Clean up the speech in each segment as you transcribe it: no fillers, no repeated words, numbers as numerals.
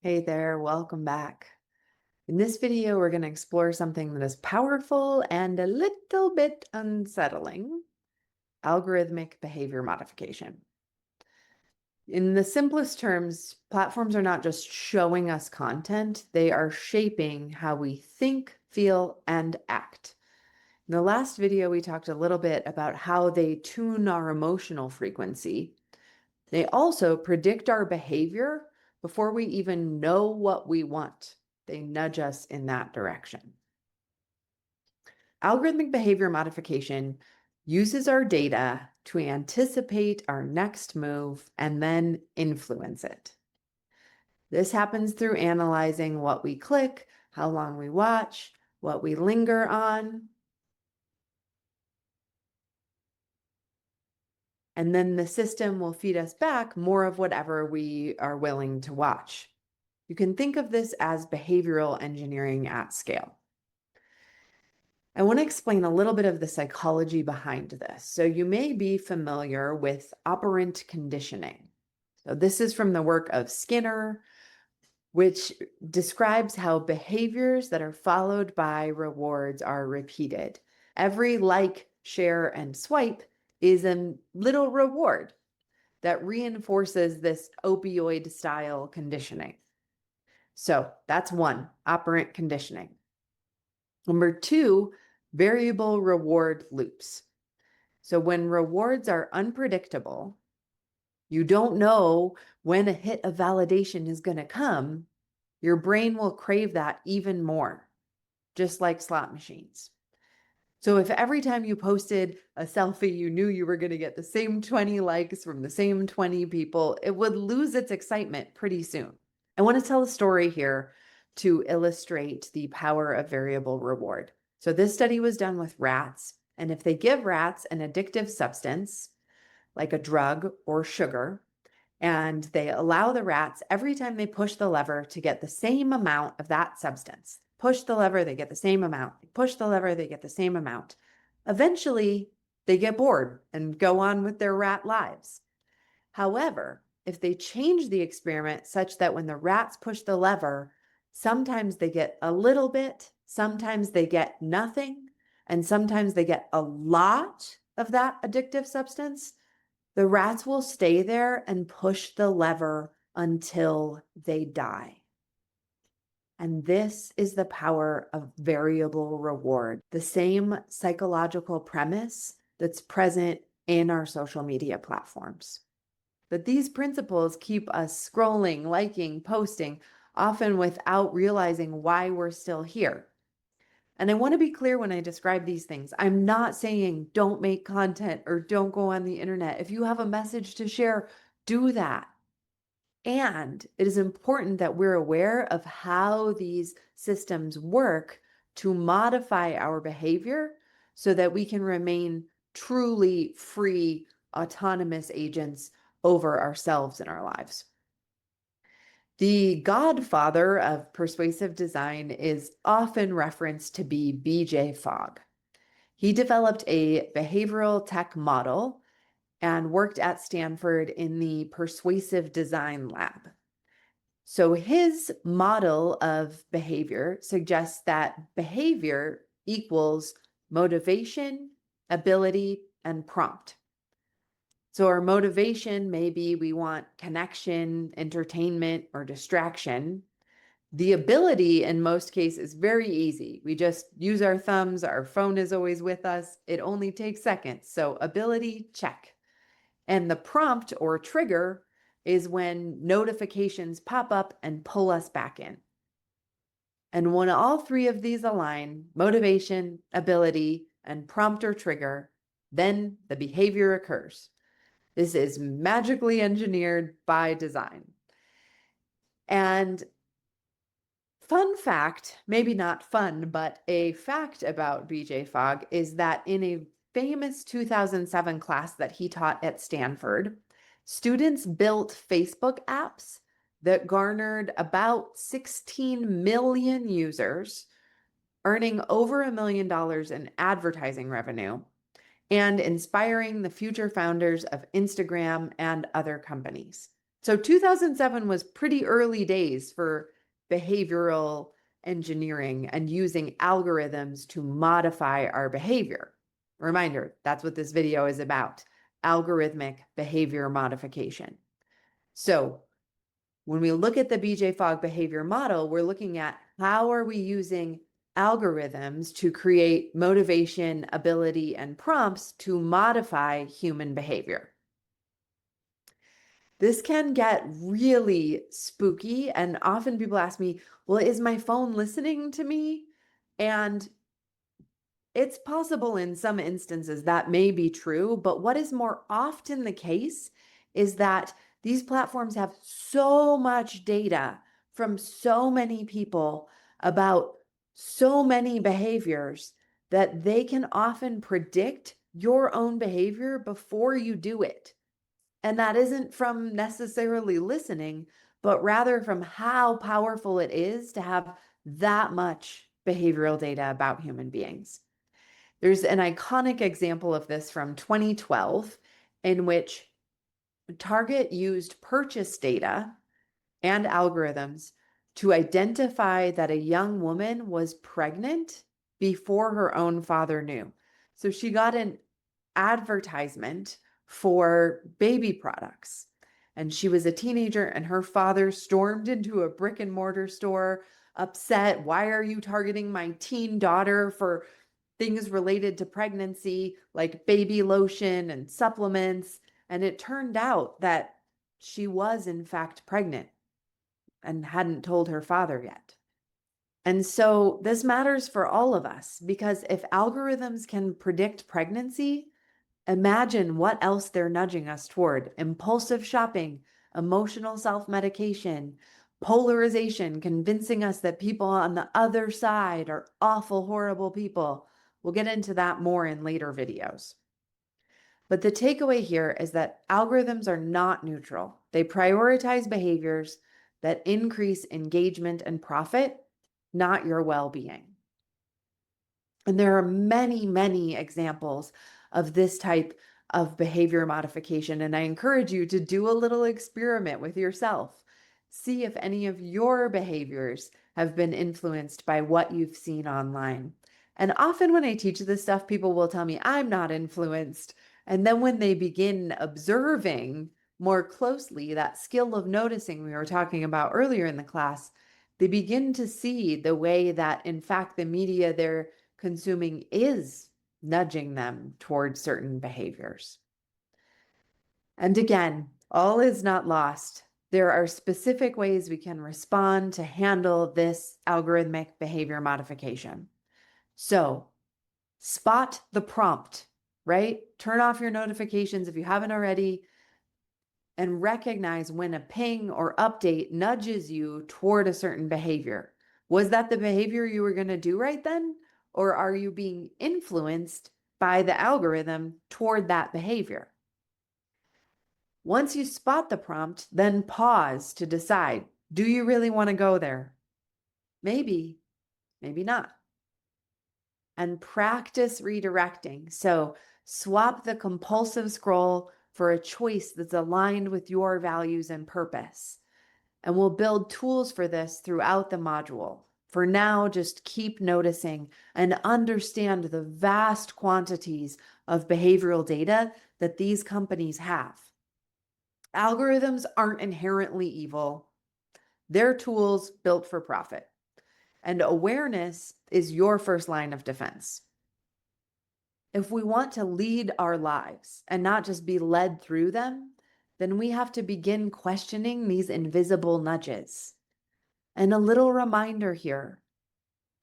Hey there, welcome back. In this video, we're going to explore something that is powerful and a little bit unsettling: algorithmic behavior modification. In the simplest terms, platforms are not just showing us content, they are shaping how we think, feel, and act. In the last video, we talked a little bit about how they tune our emotional frequency. They also predict our behavior before we even know what we want. They nudge us in that direction. Algorithmic behavior modification uses our data to anticipate our next move and then influence it. This happens through analyzing what we click, how long we watch, what we linger on, and then the system will feed us back more of whatever we are willing to watch. You can think of this as behavioral engineering at scale. I want to explain a little bit of the psychology behind this. So you may be familiar with operant conditioning. So this is from the work of Skinner, which describes how behaviors that are followed by rewards are repeated. Every like, share, and swipe is a little reward that reinforces this opioid style conditioning. So that's one, operant conditioning. Number two, variable reward loops. So when rewards are unpredictable, you don't know when a hit of validation is going to come, your brain will crave that even more, just like slot machines. So if every time you posted a selfie, you knew you were going to get the same 20 likes from the same 20 people, it would lose its excitement pretty soon. I want to tell a story here to illustrate the power of variable reward. So this study was done with rats, and if they give rats an addictive substance, like a drug or sugar, and they allow the rats every time they push the lever to get the same amount of that substance. Push the lever, they get the same amount. Push the lever, they get the same amount. Eventually, they get bored and go on with their rat lives. However, if they change the experiment such that when the rats push the lever, sometimes they get a little bit, sometimes they get nothing, and sometimes they get a lot of that addictive substance, the rats will stay there and push the lever until they die. And this is the power of variable reward, the same psychological premise that's present in our social media platforms. But these principles keep us scrolling, liking, posting, often without realizing why we're still here. And I want to be clear when I describe these things. I'm not saying don't make content or don't go on the internet. If you have a message to share, do that. And it is important that we're aware of how these systems work to modify our behavior so that we can remain truly free, autonomous agents over ourselves in our lives. The godfather of persuasive design is often referenced to be BJ Fogg. He developed a behavioral tech model and worked at Stanford in the persuasive design lab. So his model of behavior suggests that behavior equals motivation, ability, and prompt. So our motivation, maybe we want connection, entertainment, or distraction. The ability in most cases is very easy. We just use our thumbs, our phone is always with us. It only takes seconds. So ability, check. And the prompt or trigger is when notifications pop up and pull us back in. And when all three of these align, motivation, ability, and prompt or trigger, then the behavior occurs. This is magically engineered by design. And fun fact, maybe not fun, but a fact about BJ Fogg is that in a famous 2007 class that he taught at Stanford, students built Facebook apps that garnered about 16 million users, earning over $1 million in advertising revenue, and inspiring the future founders of Instagram and other companies. So 2007 was pretty early days for behavioral engineering and using algorithms to modify our behavior. Reminder, that's what this video is about, algorithmic behavior modification. So when we look at the BJ Fogg behavior model, we're looking at how are we using algorithms to create motivation, ability, and prompts to modify human behavior. This can get really spooky, and often people ask me, well, is my phone listening to me? And it's possible in some instances that may be true, but what is more often the case is that these platforms have so much data from so many people about so many behaviors that they can often predict your own behavior before you do it. And that isn't from necessarily listening, but rather from how powerful it is to have that much behavioral data about human beings. There's an iconic example of this from 2012 in which Target used purchase data and algorithms to identify that a young woman was pregnant before her own father knew. So she got an advertisement for baby products. And she was a teenager, and her father stormed into a brick and mortar store, upset. Why are you targeting my teen daughter for things related to pregnancy, like baby lotion and supplements? And it turned out that she was, in fact, pregnant and hadn't told her father yet. And so this matters for all of us, because if algorithms can predict pregnancy, imagine what else they're nudging us toward: impulsive shopping, emotional self-medication, polarization, convincing us that people on the other side are awful, horrible people. We'll get into that more in later videos. But the takeaway here is that algorithms are not neutral. They prioritize behaviors that increase engagement and profit, not your well-being. And there are many, many examples of this type of behavior modification. And I encourage you to do a little experiment with yourself. See if any of your behaviors have been influenced by what you've seen online. And often when I teach this stuff, people will tell me, I'm not influenced. And then when they begin observing more closely, that skill of noticing we were talking about earlier in the class, they begin to see the way that, in fact, the media they're consuming is nudging them towards certain behaviors. And again, all is not lost. There are specific ways we can respond to handle this algorithmic behavior modification. So, spot the prompt, right? Turn off your notifications if you haven't already, and recognize when a ping or update nudges you toward a certain behavior. Was that the behavior you were going to do right then? Or are you being influenced by the algorithm toward that behavior? Once you spot the prompt, then pause to decide, do you really want to go there? Maybe, maybe not. And practice redirecting. So swap the compulsive scroll for a choice that's aligned with your values and purpose. And we'll build tools for this throughout the module. For now, just keep noticing and understand the vast quantities of behavioral data that these companies have. Algorithms aren't inherently evil. They're tools built for profit. And awareness is your first line of defense. If we want to lead our lives and not just be led through them, then we have to begin questioning these invisible nudges. And a little reminder here,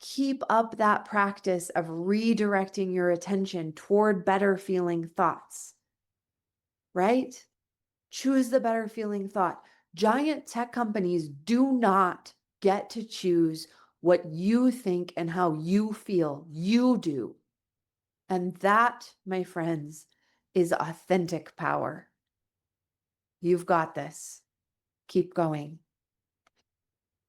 keep up that practice of redirecting your attention toward better feeling thoughts, right? Choose the better feeling thought. Giant tech companies do not get to choose what you think and how you feel. You do. And that, my friends, is authentic power. You've got this. Keep going.